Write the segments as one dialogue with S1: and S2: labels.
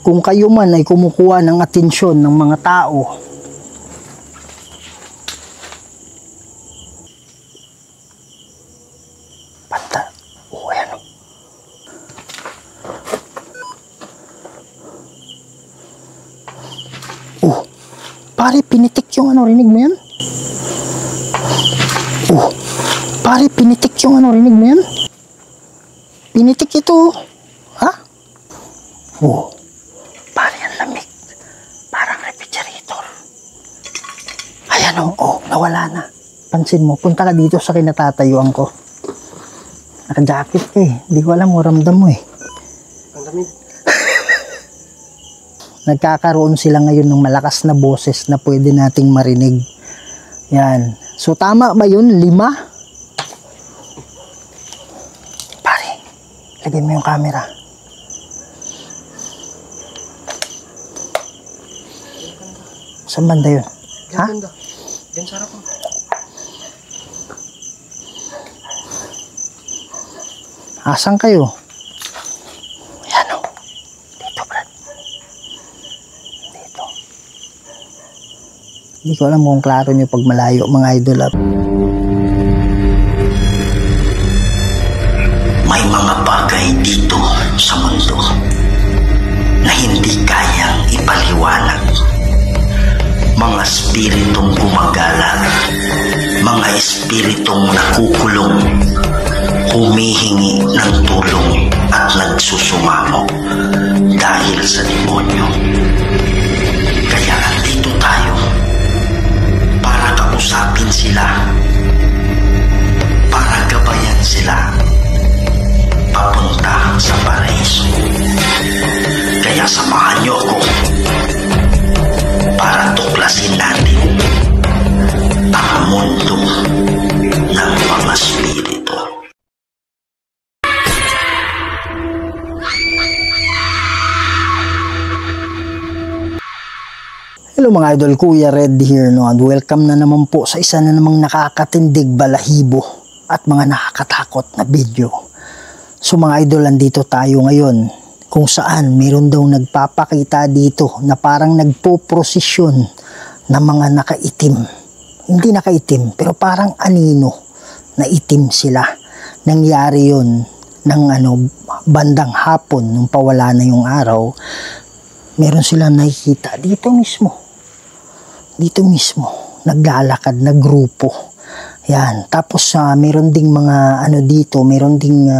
S1: Kung kayo man ay kumukuha ng atensyon ng mga tao, banta. Oh, ayan o. Oh, pare, pinitik yung ano, rinig mo yan? Oh, pare, pinitik yung ano, rinig mo yan? Pinitik ito. Ha? Oh. Pare, ang lamig. Parang refrigerator. Ayan o. Oh, nawala na. Pansin mo, punta ka dito sa kinatatayuan ko. Naka-jacket ka eh. Hindi ko alam mo, ramdam mo eh.
S2: Ang lamig.
S1: Nagkakaroon sila ngayon ng malakas na boses na pwede nating marinig. Yan. So, tama ba yun? 5? Pare, lagay mo yung camera. Saan banda yun?
S2: Ha? Diyan sa harapan.
S1: Asan kayo? Ayan o. Dito, Brad. Dito. Hindi ko alam kung klaro nyo pag malayo, mga idol.
S3: May mga bagay dito sa mundo na hindi kayang ipaliwanag. Mga espiritong gumagala, mga espiritong nakukulong, humihingi ng tulong at nagsusumamo dahil sa demonyo. Kaya andito tayo para kausapin sila, para gabayan sila papunta sa paraiso. Kaya samahan niyo ako para tuklasin natin ang mundo ng mga espiritu.
S1: Hello mga idol, Kuya Red here, no? And welcome na naman po sa isa na namang nakakatindig, balahibo at mga nakakatakot na video. So mga idol, andito tayo ngayon kung saan meron daw nagpapakita dito na parang nagpo-prosesyon na mga nakaitim. Hindi nakaitim, pero parang anino na itim sila. Nangyari yon ng bandang hapon, nung pawala na yung araw. Meron silang nakikita dito mismo. Dito mismo, naglalakad na grupo. Yan. Tapos meron ding mga dito, meron ding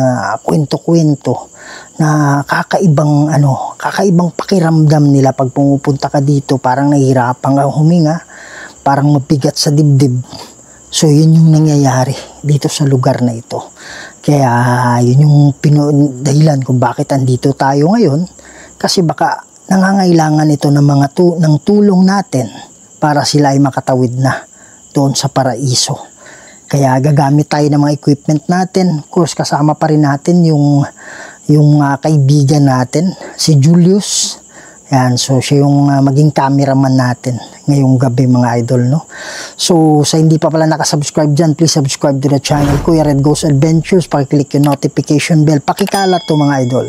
S1: kwento-kwento na kakaibang pakiramdam nila pag pumupunta ka dito, parang nahihirapan ka huminga, parang mabigat sa dibdib. So yun yung nangyayari dito sa lugar na ito. Kaya yun yung dahilan kung bakit andito tayo ngayon, kasi baka nangangailangan ito ng ng tulong natin para sila ay makatawid na doon sa paraiso. Kaya gagamit tayo ng mga equipment natin. Of course, kasama pa rin natin yung kaibigan natin, si Julius. Yan, so siya yung maging cameraman natin ngayong gabi, mga idol, no? So sa hindi pa pala nakasubscribe dyan, please subscribe to the channel Kuya Red Goes Adventures. Pakiclick yung notification bell, pakikalat to mga idol,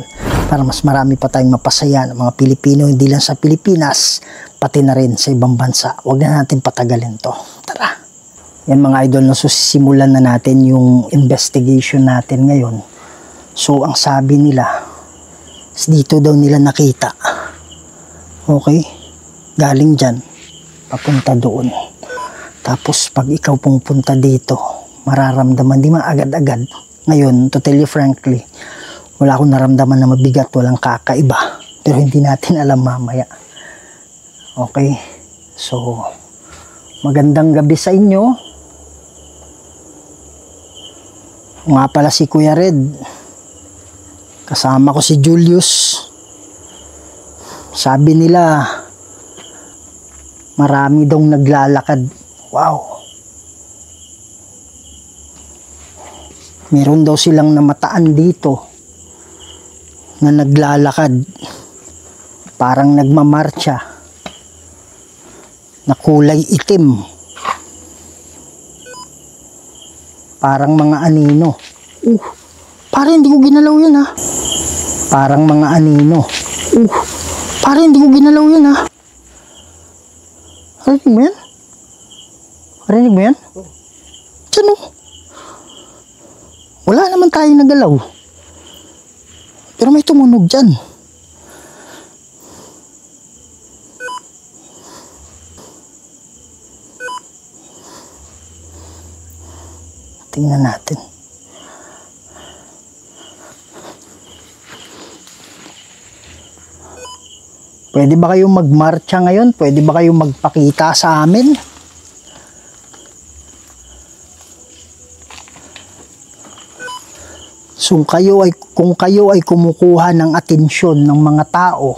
S1: para mas marami pa tayong mapasaya ng mga Pilipino, hindi lang sa Pilipinas, pati na rin sa ibang bansa. Huwag na natin patagalin to. Tara! Yan mga idol, no? So simulan na natin yung investigation natin ngayon. So ang sabi nila, dito daw nila nakita. Okay? Galing dyan, papunta doon. Tapos pag ikaw pumupunta dito, mararamdaman, di man agad-agad. Ngayon, to tell you frankly, wala akong naramdaman na mabigat, walang kakaiba. Pero hindi natin alam mamaya. Okay? So, magandang gabi sa inyo. Nga pala si Kuya Red. Kasama ko si Julius. Sabi nila, marami daw naglalakad. Wow. Meron daw silang namataan dito na naglalakad. Parang nagmamarcha. Na kulay itim. Parang mga anino. Parang hindi ko ginalaw yan ha. Parang mga anino. Pare, hindi ko ginalaw yan, ha? Rinig mo yan? Rinig mo yan?
S2: Oo.
S1: Diyan, oh. Wala naman tayong nagalaw. Pero may tumunog dyan. Tingnan natin. Pwede ba kayong magmarcha ngayon? Pwede ba kayong magpakita sa amin? So, kung kayo ay kumukuha ng atensyon ng mga tao,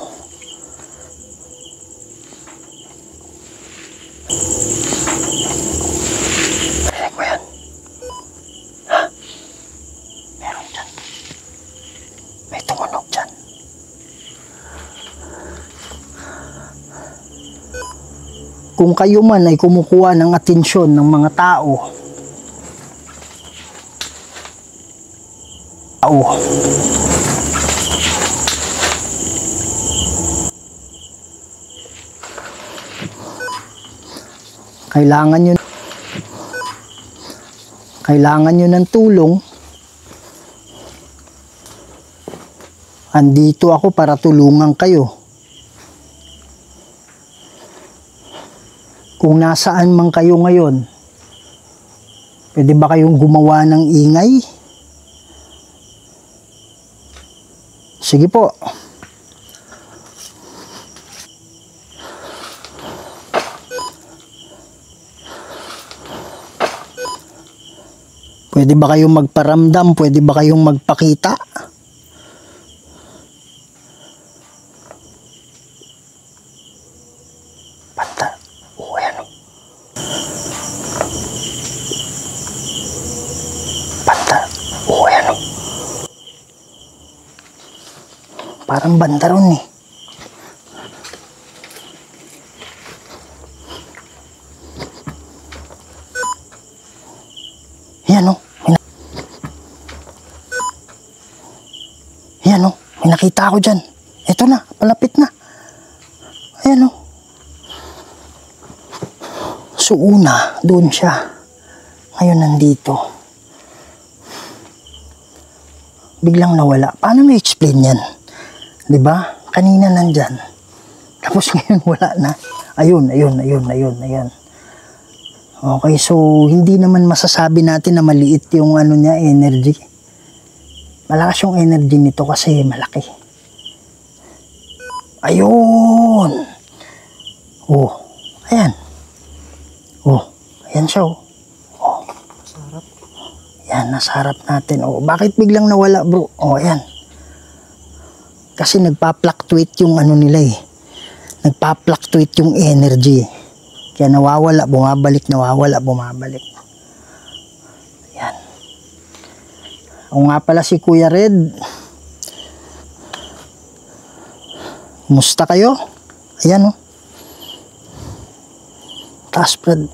S1: rinig mo yan? Ha? Meron dyan. May tumunog dyan. Kung kayo man ay kumukuha ng atensyon ng mga tao, kailangan nyo ng tulong, andito ako para tulungan kayo. Kung nasaan man kayo ngayon, pwede ba kayong gumawa ng ingay? Sige po. Pwede ba kayong magparamdam? Pwede ba kayong magpakita? Banda. Oh, ayan o. Banda. Oh, ayan o. Parang banda ron eh. Yan o. Yan o. May nakita ako dyan. Ito na. Palapit na. Ayan o. So una, doon siya. Ngayon nandito. Biglang nawala. Paano may explain yan? Diba? Kanina nandyan. Tapos ngayon wala na. Ayun. Okay, so hindi naman masasabi natin na maliit yung ano niya, energy. Malakas yung energy nito kasi malaki. Ayun. Oh, ayan. Oh, ayan siya oh. Oh.
S2: Sarap.
S1: Yan, nasa harap natin. Oh, bakit biglang nawala, bro? Oh, ayan. Kasi nagpa-fluctuate yung ano nila eh. Nagpa-fluctuate yung energy. Kaya nawawala, bumabalik, nawawala, bumabalik. Yan. O nga pala si Kuya Red. Kumusta kayo? Ayan o. Taas, Brad.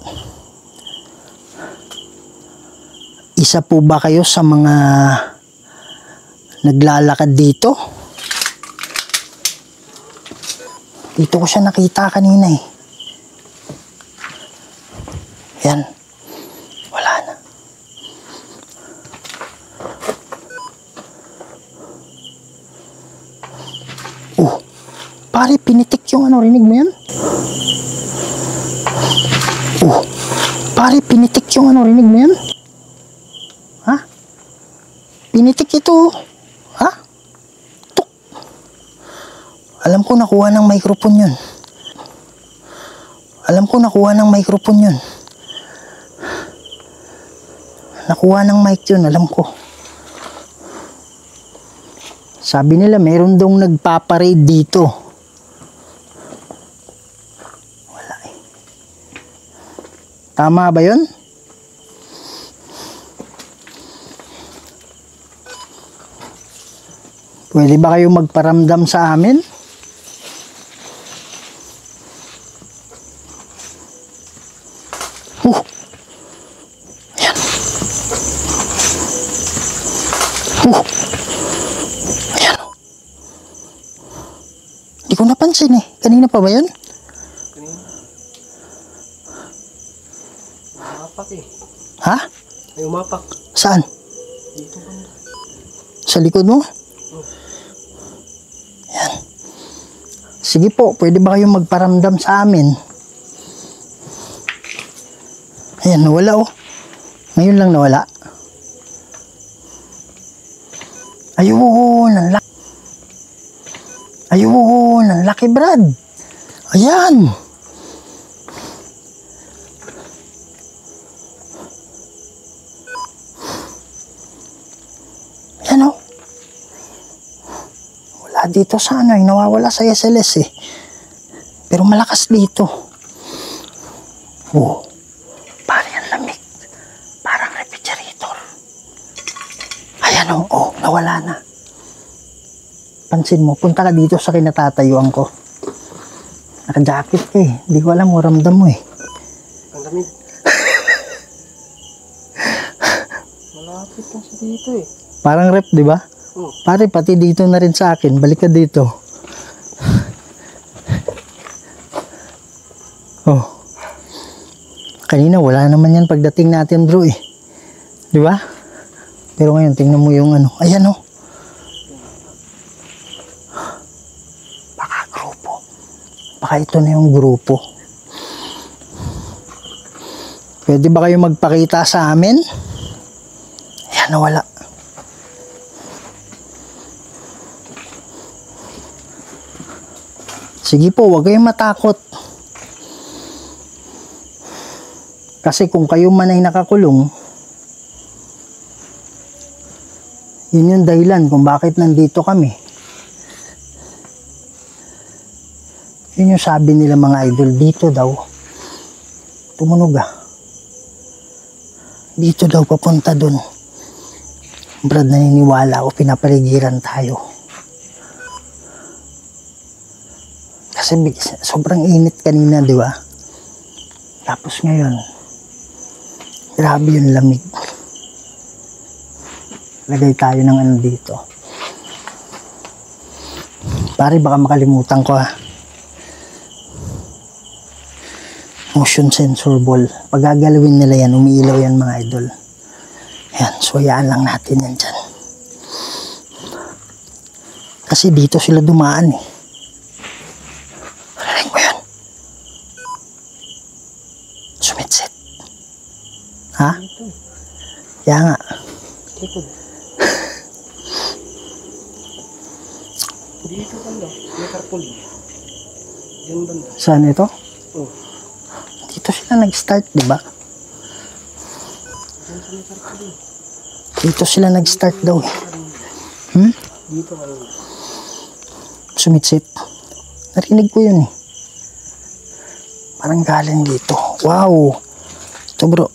S1: Isa po ba kayo sa mga naglalakad dito? Dito ko siya nakita kanina eh. Yan. Wala na. Oh. Pare, pinitik yung ano. Rinig mo yan? Oh. Pare, pinitik yung ano. Rinig mo yan? Ha? Pinitik ito. Ha? Tuk. Alam ko nakuha ng microphone yun. Nakuha ng mic yun, alam ko. Sabi nila, meron dong nagpaparade dito. Wala eh. Tama ba yun? Pwede ba kayong magparamdam sa amin? Yan. Ayan. Hindi ko napansin. napansin eh. Kanina pa ba yun?
S2: Kanina. Umapak eh.
S1: Ha?
S2: Ay, umapak.
S1: Saan?
S2: Dito banda.
S1: Sa likod mo? Yan. Sige po, pwede ba kayong magparamdam sa amin? Ayan, nawala oh. Ngayon lang nawala. Ayun, ang laki. Ayun, ang laki, Brad. Ayan. Ayan oh. Wala dito sa ano, nawawala sa SLS eh. Pero malakas dito. Oh. Parang ang lamig. Parang refrigerator. Ayan oh, oh, nawala na. Pansin mo, punta ka dito sa kinatatayuan ko. Naka-jacket ka eh. Hindi ko alam mo, ramdam mo eh.
S2: Ang lamig. Malapit na siya dito eh.
S1: Parang rep, di ba?
S2: Oh.
S1: Pare, pati dito na rin sa akin. Balik ka dito. Oh. Kanina, wala naman yan pagdating natin, bro eh. Di ba? Pero ngayon, tingnan mo yung ano. Ayan oh. Baka grupo. Baka ito na yung grupo. Pwede ba kayo magpakita sa amin? Ayan, nawala. Sige po, huwag kayong matakot. Kasi kung kayo man ay nakakulong, yun yung dahilan kung bakit nandito kami. Yun yung sabi nila mga idol, dito daw. Tumunog ah. Dito daw papunta dun. Brad, naniniwala o pinapaligiran tayo. Kasi sobrang init kanina, di ba? Tapos ngayon, grabe yung lamig. Lagay tayo ng ano dito. Pare, baka makalimutan ko ha. Motion sensor ball. Pag gagalawin nila yan, umiilaw yan mga idol. Yan, so hayaan lang natin yan dyan. Kasi dito sila dumaan eh. Rinig mo yan. Sumitsit. Ha?
S2: Dito.
S1: Kaya nga.
S2: Likod. Dito banda. May tarpaulin. Diyan banda.
S1: Saan ito?
S2: Oh.
S1: Dito sila nag-start, di ba?
S2: Diyan sa may tarpaulin.
S1: Dito sila nag-start daw eh. Hmm?
S2: Dito kayo.
S1: Sumitsit. Narinig ko yun eh. Parang galing dito. Wow! Ito bro.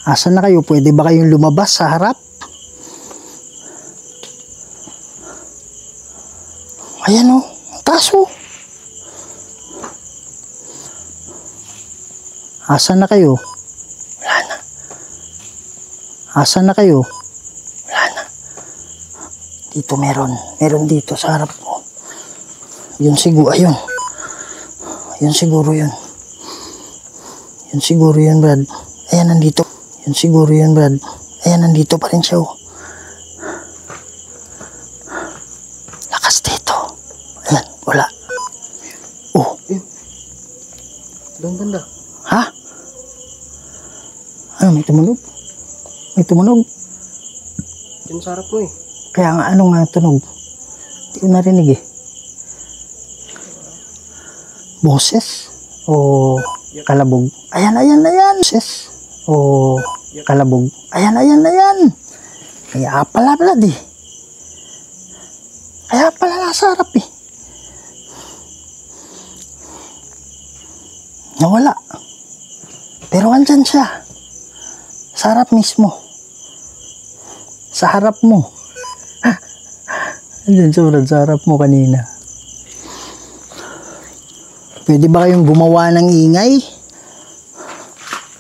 S1: Asan na kayo? Pwede ba kayong lumabas sa harap? Ayan o. Taas o. Asan na kayo? Wala na. Asan na kayo? Wala na. Dito meron. Meron dito sa harap mo. Yun siguro. Ayun. Yun siguro yun. Yun siguro yun, Brad. Ayan, nandito. Yun siguro yun, Brad. Ayan, nandito pa rin siya, oh. Lakas dito. Ayan, wala. Oh.
S2: Doon banda.
S1: Ha? Ano, may tumunog? May tumunog?
S2: Diyan sa harap mo eh.
S1: Kaya nga, ano nga tunog? Hindi ko narinig eh. Boses? O kalabog? Ayan, ayan, ayan. Boses? O kalabog? Ayan, ayan, ayan. Kaya pala, Brad eh. Kaya pala nasa harap eh. Nawala. Pero andyan siya. Sa harap mismo. Sa harap mo. Andyan siya, Brad, sa harap mo kanina. Pwede ba kayong gumawa ng ingay?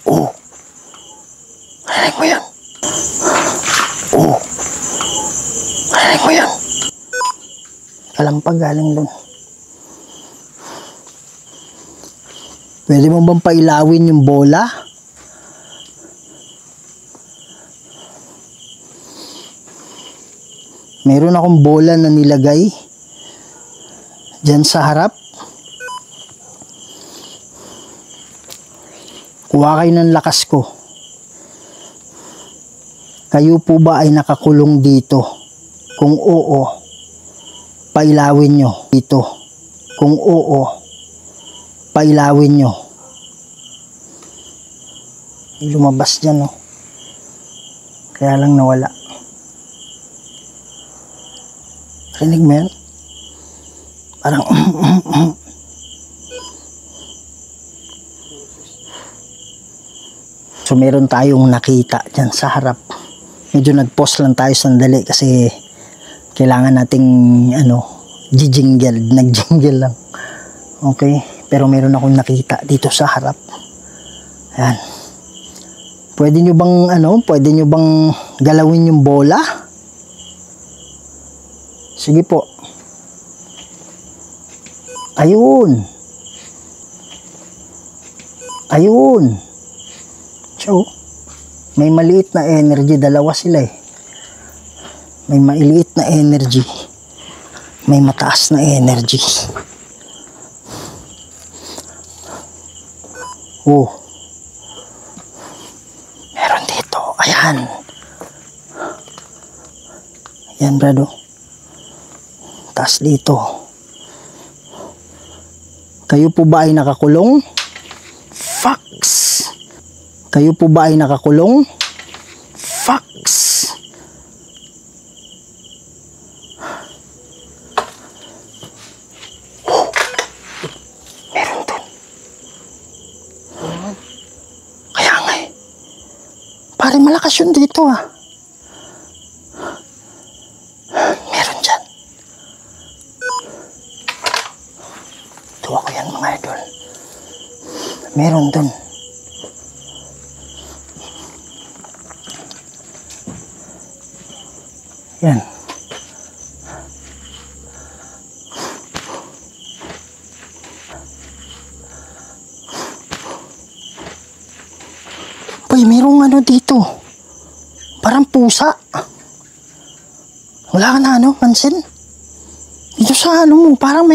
S1: Oh. Marinig mo yan. Oh. Marinig mo yan. Kalampag galing doon. Pwede mo bang pailawin yung bola? Meron akong bola na nilagay dyan sa harap. Kuha kayo ng lakas ko. Kayo po ba ay nakakulong dito? Kung oo, pailawin nyo dito. Kung oo, pailawin nyo. Lumabas dyan, no? Kaya lang nawala. Rinig mo yan? Parang So meron tayong nakita dyan sa harap. Medyo nag-pause lang tayo sandali kasi kailangan nating nag-jingle lang. Okay, pero meron akong nakita dito sa harap. Ayan. Pwede nyo bang galawin yung bola? Sige po. Ayun. So, may maliit na energy, dalawa sila eh. May maliit na energy. May mataas na energy. Oh. Meron dito. Ayan. Ayan, brado. Taas dito. Kayo po ba ay nakakulong? Fox. Kayo po ba ay nakakulong? Fox. Meron dun. Kaya nga eh. Pare malakas yun dito ah. Meron dyan. Tuwa ko yan mga idol. Meron dun. Yan. Boy, merong dito. Parang pusa. Wala ka na pansin? Dito sa mo, parang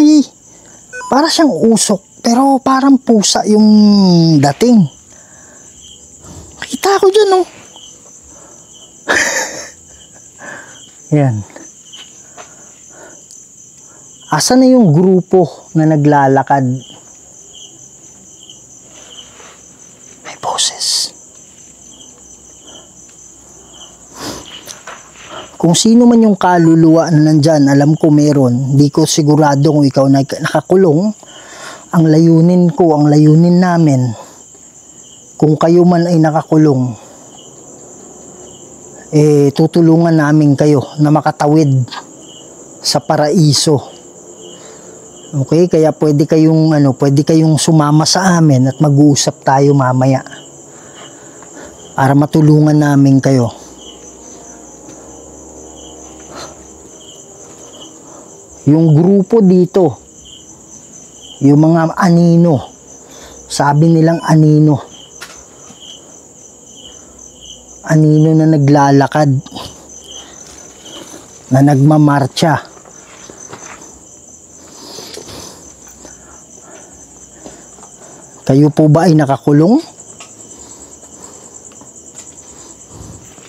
S1: siyang usok. Pero parang pusa yung dating. Kita ko dyan, Yan. Asa na yung grupo na naglalakad? May boses. Kung sino man yung kaluluwa na nandyan, alam ko meron. Di ko sigurado kung ikaw nakakulong. Ang layunin namin, kung kayo man ay nakakulong, tutulungan namin kayo na makatawid sa paraiso. Okay, kaya pwede kayong sumama sa amin at mag-uusap tayo mamaya para matulungan namin kayo. Yung grupo dito, yung mga anino, sabi nilang anino na naglalakad, na nagmamarcha. Kayo po ba ay nakakulong?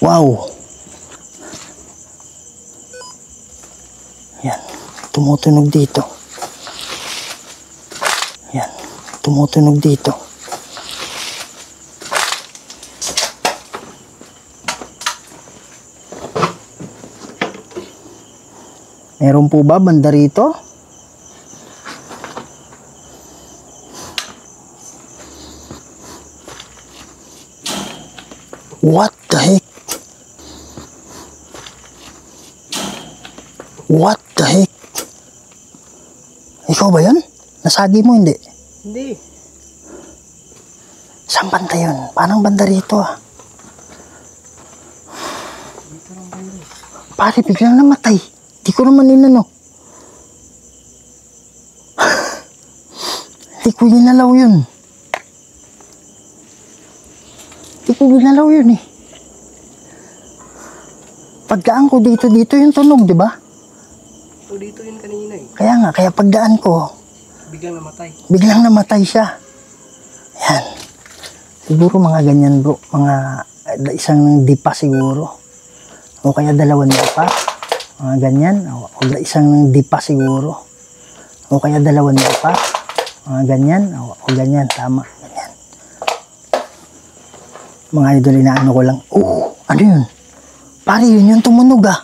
S1: Wow! Yan, tumutunog dito. Yan, tumutunog dito. Meron po ba banda rito? What the heck? What the heck? Ikaw ba yan? Nasagi mo, hindi?
S2: Hindi.
S1: Saan banda yun? Parang banda rito ah. Pare, biglang namatay. Di ko naman Di ko ginalaw yun. Di ko ginalaw yun eh. Pagdaan ko dito yung tunog, di ba?
S2: O dito yun kanina eh.
S1: Kaya nga, kaya pagdaan ko,
S2: Biglang namatay.
S1: biglang namatay siya. Yan. Siguro mga ganyan bro. Mga isang dipa siguro. O kaya dalawang dipa. Mga ganyan. O isang dipa siguro. O kaya dalawang dipa. Mga ganyan. O ganyan. Tama. Ganyan. Mga idol, inaano ko lang. Oo. Ano yun? Pare, yun yung tumunog ah.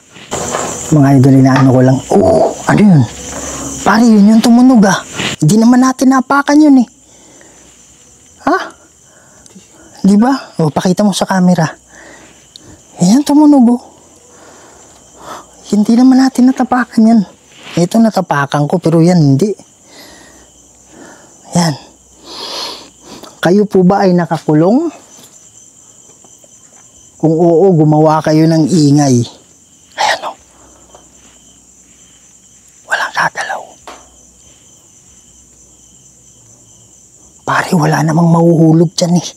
S1: Mga idol, inaano ko lang. Oo. Ano yun? Pare, yun yung tumunog ah. Hindi naman natin napakan yun eh. Ha? Di ba? O, pakita mo sa camera. Yan tumunog oh. Hindi naman natin natapakan yan. Ito natapakan ko pero yan hindi. Yan. Kayo po ba ay nakakulong? Kung oo, gumawa kayo ng ingay. Ayan o. Walang gagalaw. Pare, wala namang mahuhulog dyan eh.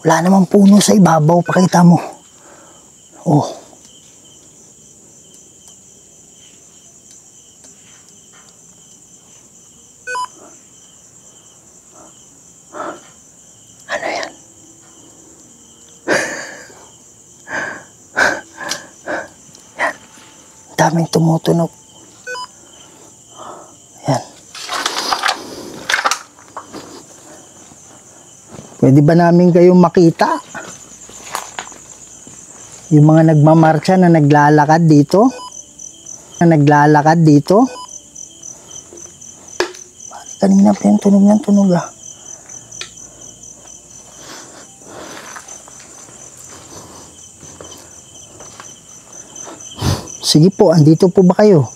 S1: Wala namang puno sa ibabaw. Pakita mo. Oh. Ano yan? Yan. Daming tumutunog. Yan. Pwede ba namin kayong makita? Yung mga nagmamarcha na naglalakad dito. Kanina pa yung tunog ng tunog ah. Sige po, andito po ba kayo?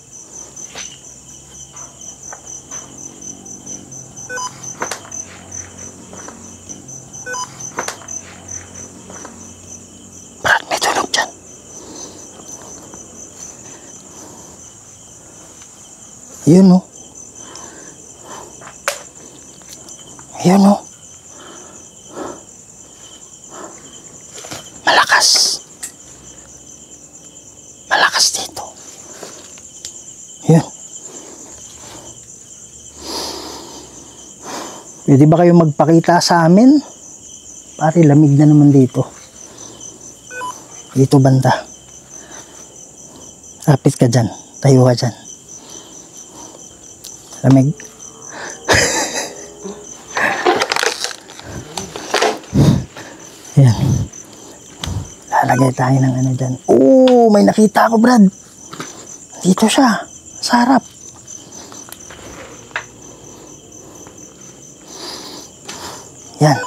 S1: Brad, may tunog dyan. Yun o. Yun o. Malakas. Malakas dito. Yun. Pwede ba kayo magpakita sa amin? Pare, lamig na naman dito. Dito banda. Rapid ka dyan. Tayo ka dyan. Lamig. Yan. Lalagay tayo ng ano dyan. Oh, may nakita ako, Brad. Dito siya. Sa harap. Yan.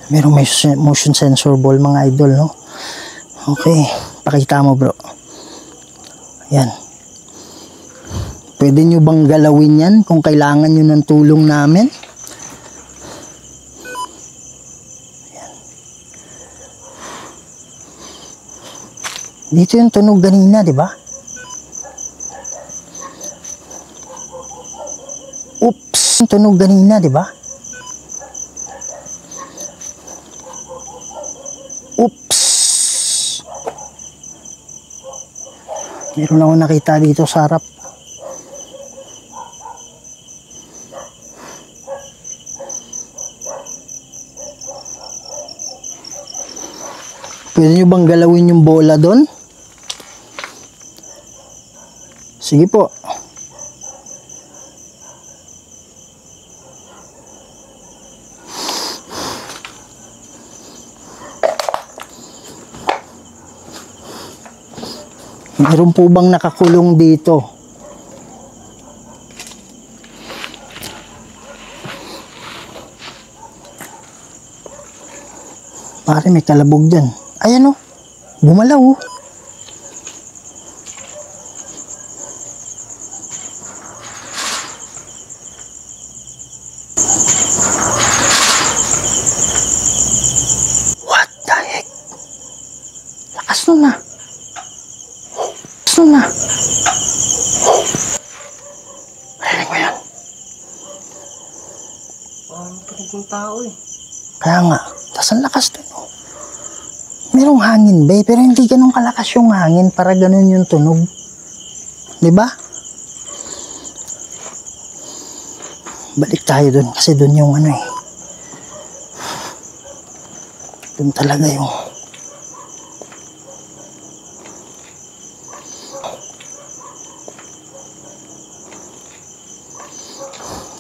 S1: Merong may motion sensor ball, mga idol, no? Okay. Pakita mo, bro. Yan. Pwede nyo bang galawin yan kung kailangan nyo ng tulong namin? Yan. Dito yung tunog ganina, di ba? Oops! Yung tunog ganina, di ba? Oops! Meron ako nakita dito sa harap. Pwede nyo bang galawin yung bola doon? Sige po. Meron po bang nakakulong dito? Pare, may kalabog dyan. Ayan o. Gumalaw o. What the heck? Lakas nun na. Lakas nun na.
S2: Rinig ng tao eh.
S1: Kaya nga, tas ang lakas dun, oh. Merong hangin ba, pero hindi ganun kalakas yung hangin para ganun yung tunog. Diba? Balik tayo dun kasi dun yung ano eh. Dun talaga yung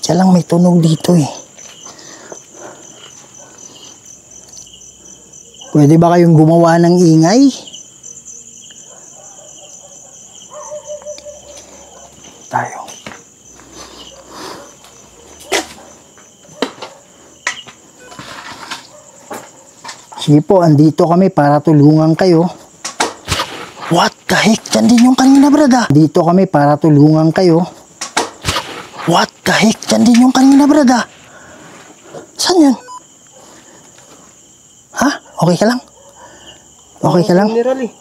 S1: kaya lang may tunog dito eh. Pwede ba kayong gumawa ng ingay? Tayo. Sige po, andito kami para tulungan kayo. What the heck? Diyan din yung kanina, brada. Dito kami para tulungan kayo. What the heck? Diyan din yung kanina, brada. Saan yun? Ha? Okay ka lang? Okay ka lang?
S2: Mineral eh.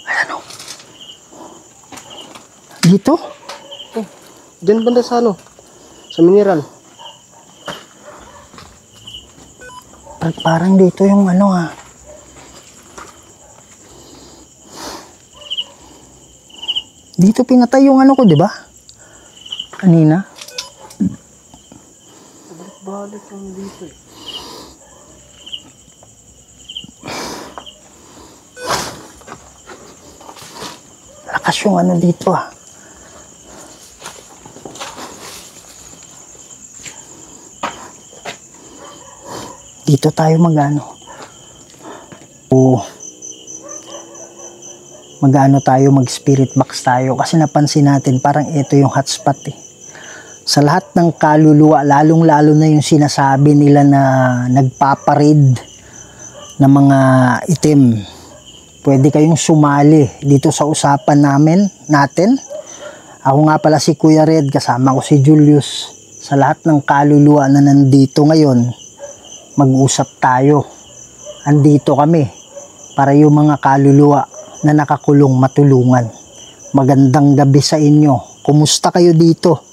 S1: Ayan o. Dito?
S2: Oh, diyan banda sa ano? Sa mineral.
S1: Parang dito yung ano ha. Dito pinatay yung ano ko, di ba? Kanina.
S2: Balik lang dito eh.
S1: Lakas yung ano dito ah. Dito tayo magano. Magano tayo, mag spirit box tayo kasi napansin natin parang ito yung hotspot eh. Sa lahat ng kaluluwa, lalong-lalo na yung sinasabi nila na nagpaparid ng mga itim. Pwede kayong sumali dito sa usapan natin. Ako nga pala si Kuya Red, kasama ko si Julius. Sa lahat ng kaluluwa na nandito ngayon, mag-usap tayo. Andito kami para yung mga kaluluwa na nakakulong matulungan. Magandang gabi sa inyo. Kumusta kayo dito?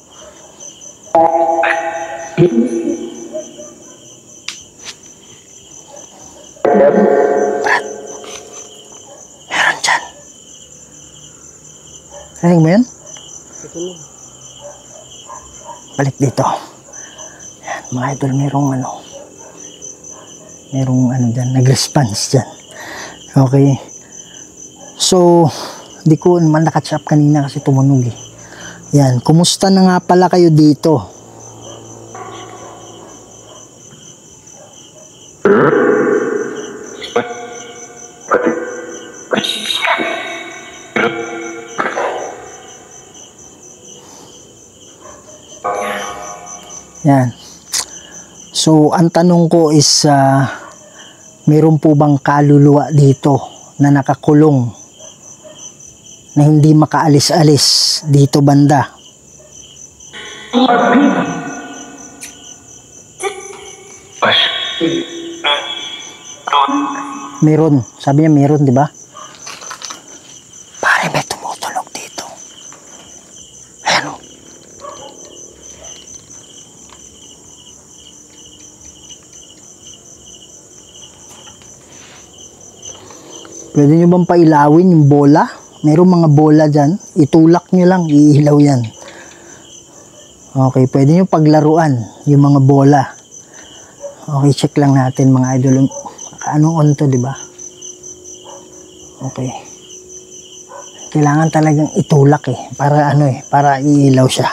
S1: Brad, meron dyan. Rinig mo yun?
S2: Ito na.
S1: Balik dito. Yan, mga idol, merong ano dyan, nag-response dyan. Okay. So, di ko naman nakachap kanina kasi tumunog eh. Yan, kumusta na nga pala kayo dito? Yan. So, ang tanong ko is, meron po bang kaluluwa dito na nakakulong na hindi makaalis-alis dito banda? Meron. Sabi niya meron, di ba? Pare, may tumutunog dito. Ayan o. Pwede nyo bang pailawin yung bola? Merong mga bola dyan. Itulak nyo lang, iilaw yan. Okay, pwede nyo paglaruan yung mga bola. Okay, check lang natin mga idol. Anong on to, di ba? Okay. Kailangan talagang itulak eh. Para ano eh, para iilaw siya.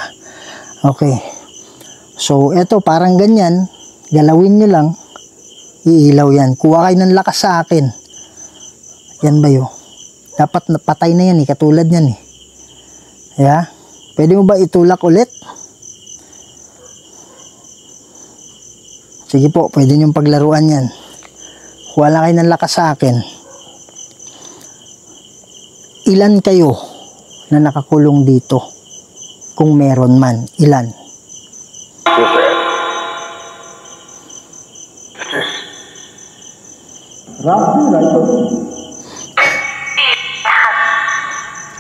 S1: Okay. So, eto parang ganyan. Galawin nyo lang. Iilaw yan. Kuha kayo ng lakas sa akin. Yan ba yun? Dapat napatay na yan eh. Katulad yan eh. Yeah? Pwede mo ba itulak ulit? Sige po, pwede nyo paglaruan yan. Kuha lang kayo ng lakas sa akin. Ilan kayo na nakakulong dito? Kung meron man, ilan?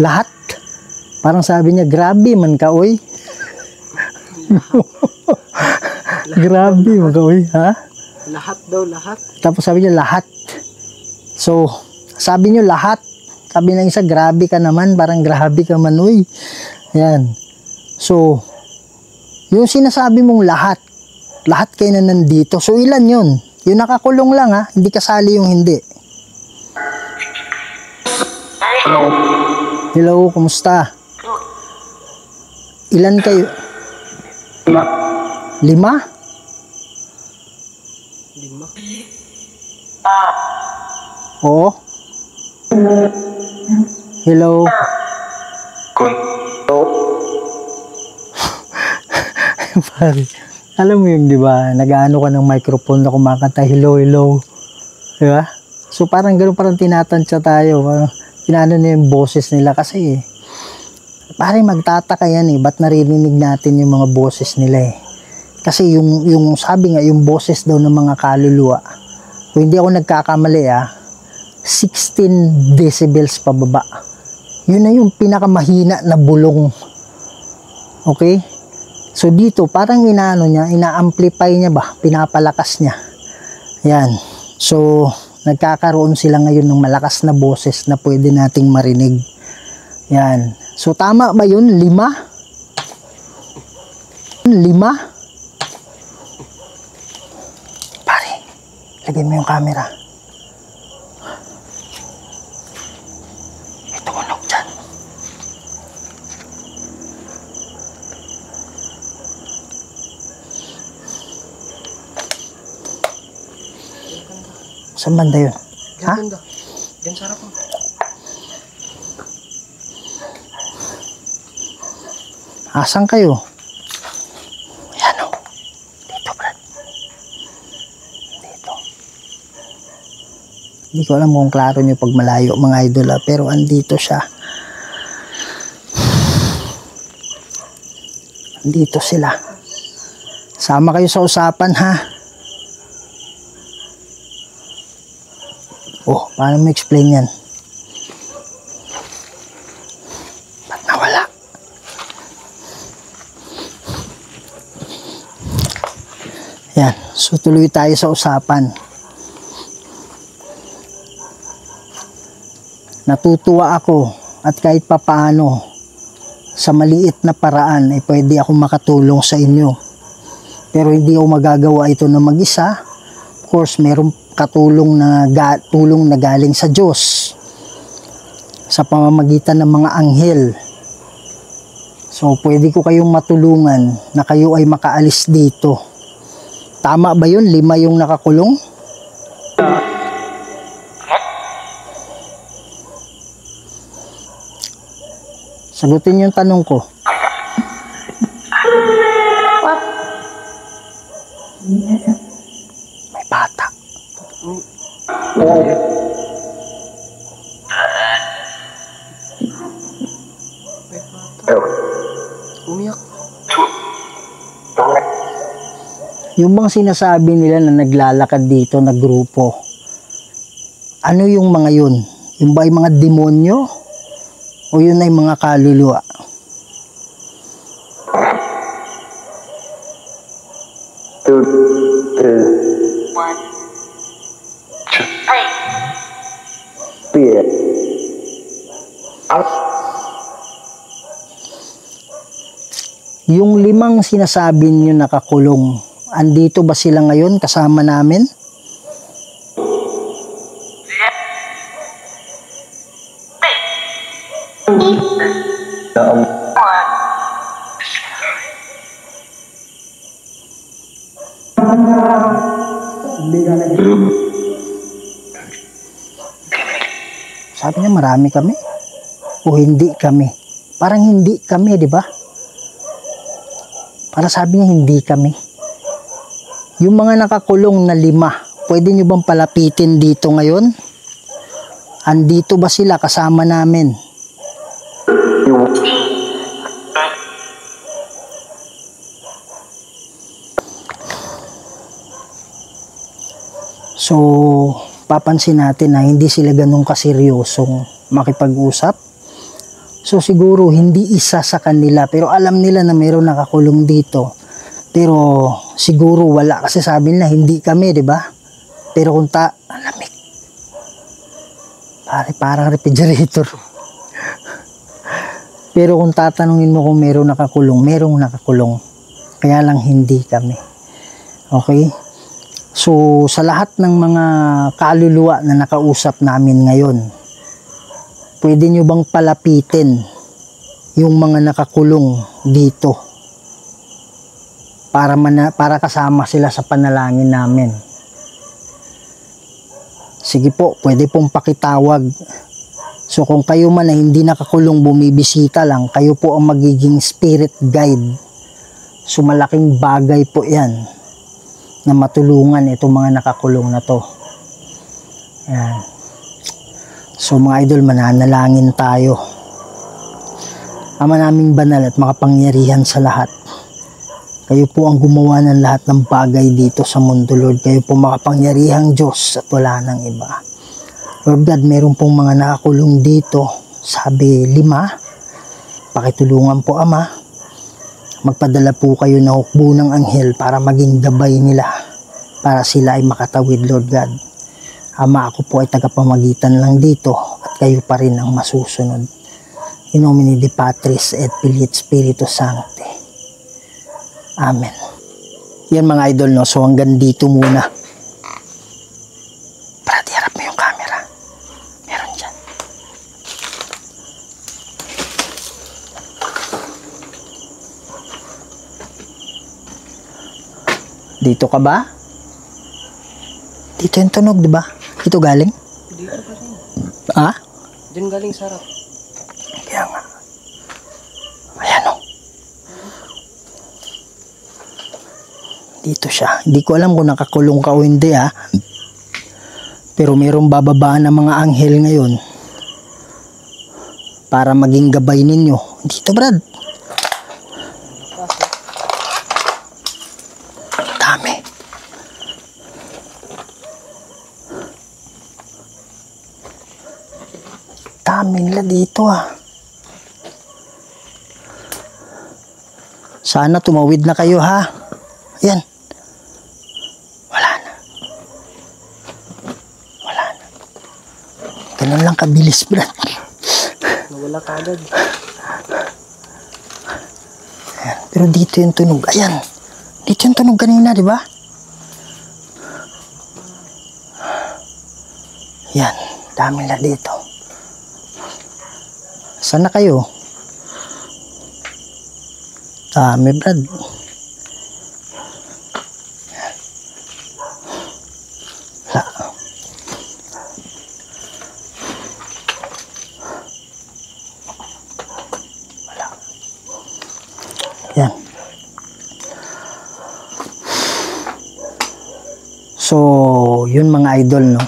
S1: Lahat? Parang sabi niya, grabe man ka, oy. Grabe mga uy, ha?
S2: Lahat daw, lahat.
S1: Tapos sabi niya lahat. So, sabi niyo lahat. Sabi ng isa, grabe ka naman. Parang grabe ka man, uy. Yan. So, yung sinasabi mong lahat. Lahat kayo na nandito. So, ilan yun? Yung nakakulong lang, ha? Hindi kasali yung hindi. Hello, kumusta? Ilan kayo? 5?
S2: 5.
S1: Oo. Hello. Pare, alam mo yung, di ba, nag-ano ka ng microphone na kumakanta, hello, hello. Di ba? So, parang gano'n, parang tinatansya tayo. Parang tinano na yung boses nila kasi, parang magtataka yan ba't naririnig natin yung mga boses nila Kasi yung sabi nga, yung boses daw ng mga kaluluwa, kung hindi ako nagkakamali 16 decibels pababa. Yun na yung pinakamahina na bulong. Okay? So dito, parang ina-amplify niya ba? Pinapalakas niya. Yan. So, nagkakaroon sila ngayon ng malakas na boses na pwede nating marinig. Yan. So, tama ba yun? 5? 5? Pare, lagay mo yung camera. May tumunog dyan. Saan banda yun? Ha?
S2: Ganda. Diyan sarap mo.
S1: Asan kayo? Ayan o. Dito, Brad. Dito. Hindi ko alam kung klaro nyo pag malayo mga idol pero andito siya. Andito sila. Sama kayo sa usapan ha. Oh, paano mo explain yan? Ba't nawala? Yan, so tuloy tayo sa usapan. Natutuwa ako at kahit papaano sa maliit na paraan ay pwede akong makatulong sa inyo. Pero hindi ako magagawa ito na mag-isa. Of course, merong katulong na tulong na galing sa Diyos sa pamamagitan ng mga anghel. So, pwede ko kayong matulungan na kayo ay makaalis dito. Tama ba yun? 5 yung nakakulong? Sagutin yung tanong ko. May bata.
S2: Umiyak.
S1: Yung bang sinasabi nila na naglalakad dito na grupo, ano yung mga yun? Yung ba ay mga demonyo? O yun ay mga kaluluwa? Yung 5 sinasabi niyo nakakulong, andito ba sila ngayon kasama namin? Sabi niya marami kami o hindi kami. Parang hindi kami, di ba? Para sabi niya hindi kami. Yung mga nakakulong na 5, pwede nyo bang palapitin dito ngayon? Andito ba sila kasama namin? So, papansin natin na hindi sila ganun kaseryosong makipag-usap. So, siguro hindi isa sa kanila, pero alam nila na mayroon nakakulong dito Pero siguro wala kasi sabi nila hindi kami, di ba? Pero kung lamig. Parang refrigerator. Pero kung tatanungin mo kung merong nakakulong. Kaya lang hindi kami. Okay? So, sa lahat ng mga kaluluwa na nakausap namin ngayon, pwede nyo bang palapitin yung mga nakakulong dito para kasama sila sa panalangin namin? Sige po, pwede pong pakitawag. So kung kayo man na hindi nakakulong, bumibisita lang, kayo po ang magiging spirit guide. So malaking bagay po yan na matulungan itong mga nakakulong na to. Yan. So mga idol, mananalangin tayo. Ama naming banal at makapangyarihan sa lahat, kayo po ang gumawa ng lahat ng bagay dito sa mundo, Lord. Kayo po makapangyarihang Diyos at wala nang iba. Lord God, meron pong mga nakakulong dito. Sabi 5. Pakitulungan po, Ama. Magpadala po kayo ng hukbo ng anghel para maging gabay nila, para sila ay makatawid, Lord God. Ama, ako po ay tagapamagitan lang dito at kayo pa rin ang masusunod. In nomine Dei Patris et Filii et Spiritus Sancti. Amen. Yan mga idol, no? So hanggang dito muna. Brad, harap mo yung camera. Meron dyan. Dito ka ba? Dito yung tunog, di ba? Ito galing?
S2: Dito galing.
S1: Ah?
S2: Diyan galing sarap.
S1: Kaya nga. Ayan, o. Dito siya. Hindi ko alam kung nakakulong ka o hindi, ha. Pero mayroong bababaan ng mga anghel ngayon para maging gabay ninyo. Dito, Brad. Dami. Dami nila dito, ha. Sana tumawid na kayo, ha. Ayan. Wala na. Ganun lang kabilis, Brad.
S2: Nawala ka agad.
S1: Ayan. Pero dito yung tunog. Ayan. Dito yung tunog kanina, di ba? Ayan. Dami na dito. Saan na kayo? Dami, Brad. Wala. Wala. Yan. So, yun mga idol, no?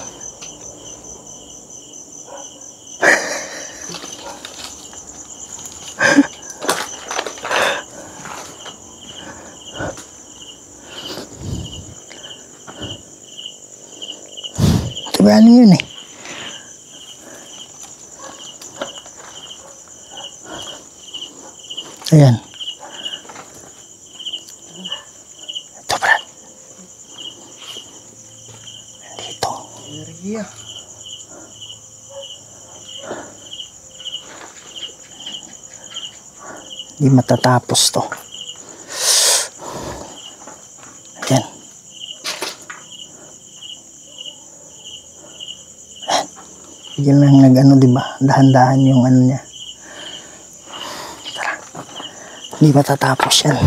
S1: Ano yun eh? Ayan. Ito, Brad. Dito.
S2: Enerhiya.
S1: Hindi matatapos to. Ayan. Yan lang nag-ano, diba? Dahan-dahan yung ano niya. Tara. Hindi matatapos yan.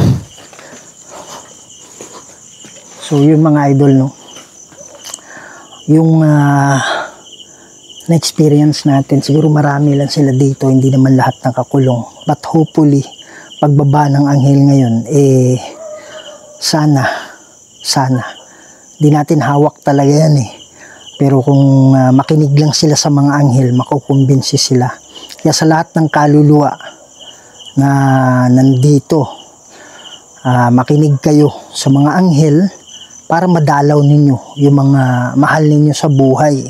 S1: So, yung mga idol, no? Yung na-experience natin, siguro marami lang sila dito, hindi naman lahat nakakulong. But hopefully, pagbaba ng anghel ngayon, sana, di natin hawak talaga yan eh. Pero kung makinig lang sila sa mga anghel, makukumbinsi sila. Kaya sa lahat ng kaluluwa na nandito, makinig kayo sa mga anghel para madalaw ninyo yung mga mahal ninyo sa buhay.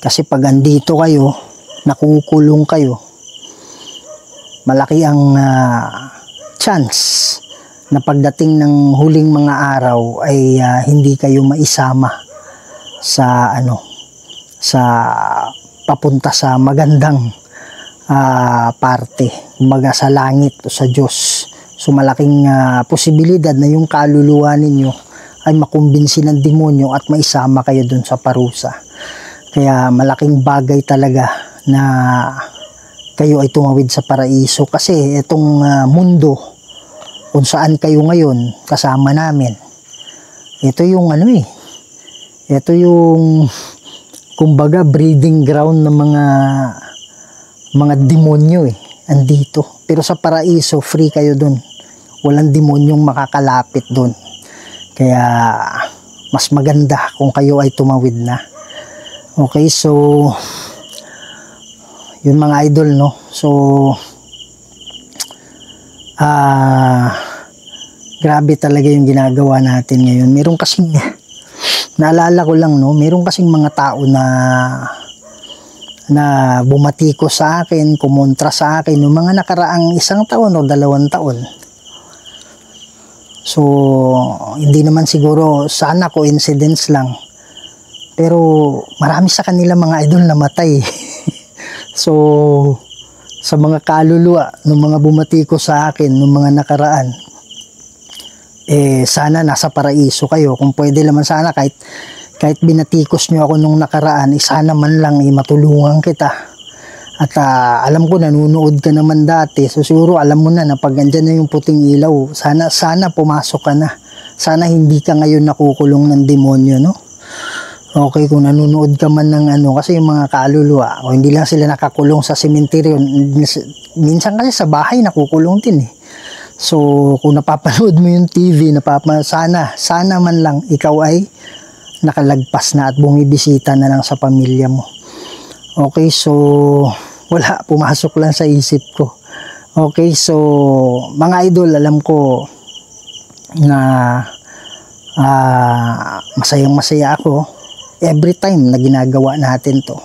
S1: Kasi pag andito kayo, nakukulong kayo, malaki ang chance na pagdating ng huling mga araw ay hindi kayo maisama sa sa papunta sa magandang parte, kumbaga sa langit o sa Diyos. So malaking posibilidad na yung kaluluwa ninyo ay makumbinsi ng demonyo at maisama kayo dun sa parusa. Kaya malaking bagay talaga na kayo ay tumawid sa paraiso, kasi itong mundo kung saan kayo ngayon kasama namin, ito yung ito yung kumbaga breeding ground ng mga demonyo andito. Pero sa paraiso free kayo dun, walang demonyong makakalapit dun. Kaya mas maganda kung kayo ay tumawid na. Okay, so yun mga idol, no? So grabe talaga yung ginagawa natin ngayon. Meron kasing, naalala ko lang, no, meron kasing mga tao na bumati ko sa akin, kumontra sa akin yung mga nakaraang 1 taon o 2 taon. So hindi naman siguro, sana coincidence lang, pero marami sa kanila mga idol namatay. So sa mga kaluluwa ng mga bumati ko sa akin ng mga nakaraan, sana nasa paraiso kayo. Kung pwede naman sana kahit binatikos nyo ako nung nakaraan, sana man lang matulungan kita. At alam ko nanunood ka naman dati, so siguro alam mo na pag andyan na yung puting ilaw, sana pumasok ka na. Sana hindi ka ngayon nakukulong ng demonyo, no? Okay, kung nanonood ka man ng kasi yung mga kaluluwa, o hindi lang sila nakakulong sa sementeryo, minsan kasi sa bahay nakukulong din So kung napapanood mo yung TV, sana man lang ikaw ay nakalagpas na at bumibisita na lang sa pamilya mo. Okay, so wala, pumasok lang sa isip ko. Okay, so mga idol, alam ko na masayang masaya ako every time na ginagawa natin to,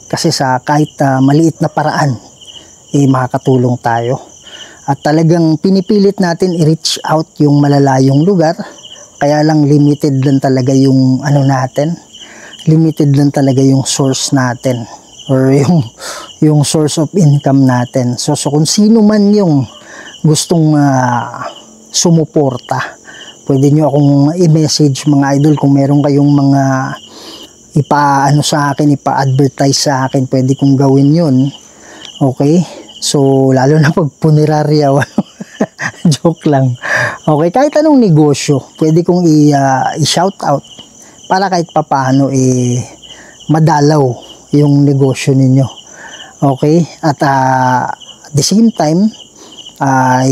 S1: kasi sa kahit maliit na paraan makakatulong tayo. At talagang pinipilit natin i-reach out yung malalayong lugar, kaya lang limited lang talaga yung natin, limited lang talaga yung source natin or yung source of income natin. So kung sino man yung gustong sumuporta, pwede nyo akong i-message mga idol. Kung meron kayong mga sa akin, ipa-advertise sa akin, pwede kong gawin yun. Okay, so lalo na pag punerarya, joke lang. Okay, kahit anong negosyo pwede kong i-shout out para kahit papaano madalaw yung negosyo ninyo. Okay, at the same time,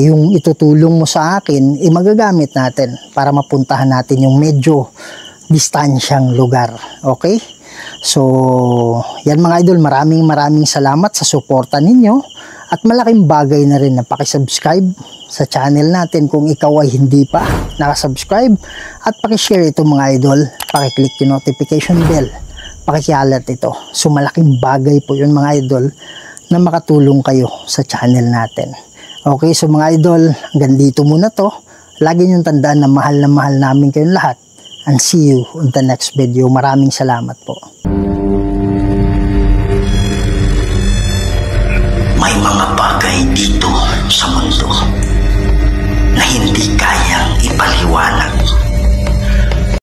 S1: yung itutulong mo sa akin magagamit natin para mapuntahan natin yung medyo distansyang lugar. Okay, so yan mga idol, maraming salamat sa suporta ninyo, at malaking bagay na rin na pakisubscribe sa channel natin kung ikaw ay hindi pa nakasubscribe, at pakishare ito mga idol, pakiclick yung notification bell, pakikialat ito. So malaking bagay po yun mga idol na makatulong kayo sa channel natin. Okay, so mga idol, hanggang dito muna to. Lagi niyong tandaan na mahal namin kayong lahat, and see you on the next video. Maraming salamat po.
S3: May mga bagay dito